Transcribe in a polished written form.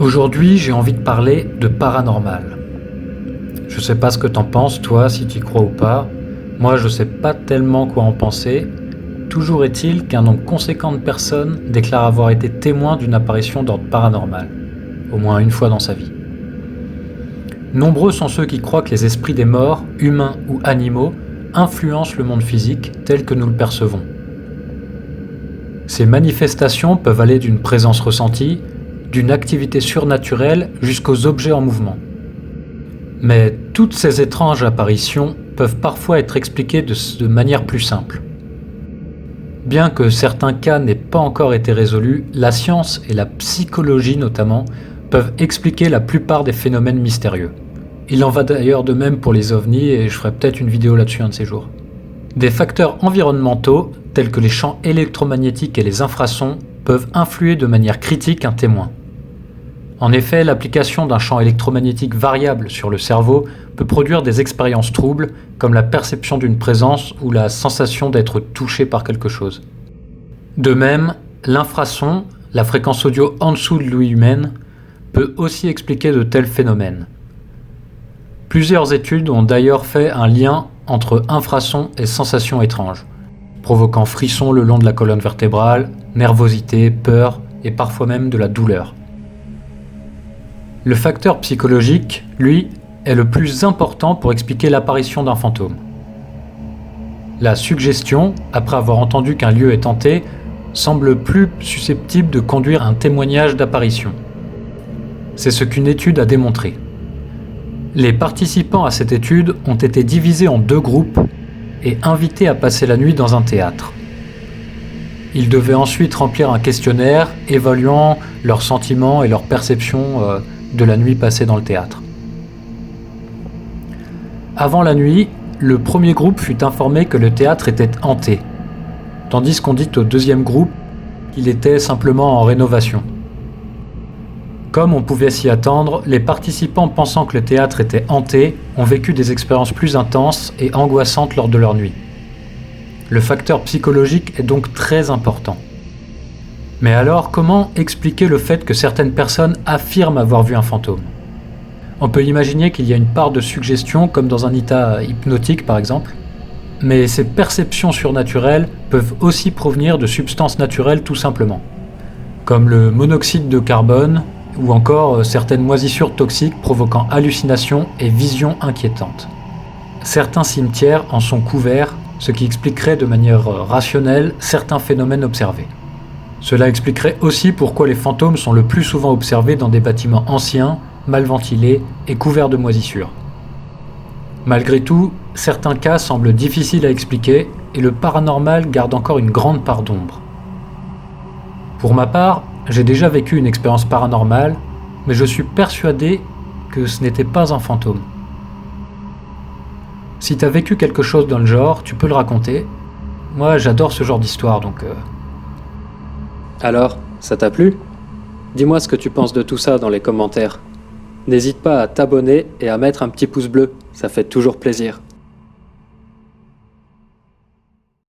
Aujourd'hui, j'ai envie de parler de paranormal. Je sais pas ce que t'en penses, toi, si t'y crois ou pas. Moi, je sais pas tellement quoi en penser. Toujours est-il qu'un nombre conséquent de personnes déclarent avoir été témoins d'une apparition d'ordre paranormal, au moins une fois dans sa vie. Nombreux sont ceux qui croient que les esprits des morts, humains ou animaux, influencent le monde physique tel que nous le percevons. Ces manifestations peuvent aller d'une présence ressentie, d'une activité surnaturelle jusqu'aux objets en mouvement. Mais toutes ces étranges apparitions peuvent parfois être expliquées de manière plus simple. Bien que certains cas n'aient pas encore été résolus, la science et la psychologie notamment peuvent expliquer la plupart des phénomènes mystérieux. Il en va d'ailleurs de même pour les ovnis et je ferai peut-être une vidéo là-dessus un de ces jours. Des facteurs environnementaux, tels que les champs électromagnétiques et les infrasons, peuvent influer de manière critique un témoin. En effet, l'application d'un champ électromagnétique variable sur le cerveau peut produire des expériences troubles, comme la perception d'une présence ou la sensation d'être touché par quelque chose. De même, l'infrason, la fréquence audio en dessous de l'ouïe humaine, peut aussi expliquer de tels phénomènes. Plusieurs études ont d'ailleurs fait un lien entre infrasons et sensations étranges, provoquant frissons le long de la colonne vertébrale, nervosité, peur et parfois même de la douleur. Le facteur psychologique, lui, est le plus important pour expliquer l'apparition d'un fantôme. La suggestion, après avoir entendu qu'un lieu est hanté, semble plus susceptible de conduire à un témoignage d'apparition. C'est ce qu'une étude a démontré. Les participants à cette étude ont été divisés en 2 groupes et invités à passer la nuit dans un théâtre. Ils devaient ensuite remplir un questionnaire évaluant leurs sentiments et leurs perceptions de la nuit passée dans le théâtre. Avant la nuit, le premier groupe fut informé que le théâtre était hanté, tandis qu'on dit au deuxième groupe qu'il était simplement en rénovation. Comme on pouvait s'y attendre, les participants pensant que le théâtre était hanté ont vécu des expériences plus intenses et angoissantes lors de leur nuit. Le facteur psychologique est donc très important. Mais alors, comment expliquer le fait que certaines personnes affirment avoir vu un fantôme ? On peut imaginer qu'il y a une part de suggestion, comme dans un état hypnotique par exemple, mais ces perceptions surnaturelles peuvent aussi provenir de substances naturelles tout simplement, comme le monoxyde de carbone ou encore certaines moisissures toxiques provoquant hallucinations et visions inquiétantes. Certains cimetières en sont couverts, ce qui expliquerait de manière rationnelle certains phénomènes observés. Cela expliquerait aussi pourquoi les fantômes sont le plus souvent observés dans des bâtiments anciens, mal ventilés et couverts de moisissures. Malgré tout, certains cas semblent difficiles à expliquer et le paranormal garde encore une grande part d'ombre. Pour ma part, j'ai déjà vécu une expérience paranormale, mais je suis persuadé que ce n'était pas un fantôme. Si t'as vécu quelque chose dans le genre, tu peux le raconter. Moi, j'adore ce genre d'histoire, donc... Alors, ça t'a plu ? Dis-moi ce que tu penses de tout ça dans les commentaires. N'hésite pas à t'abonner et à mettre un petit pouce bleu, ça fait toujours plaisir.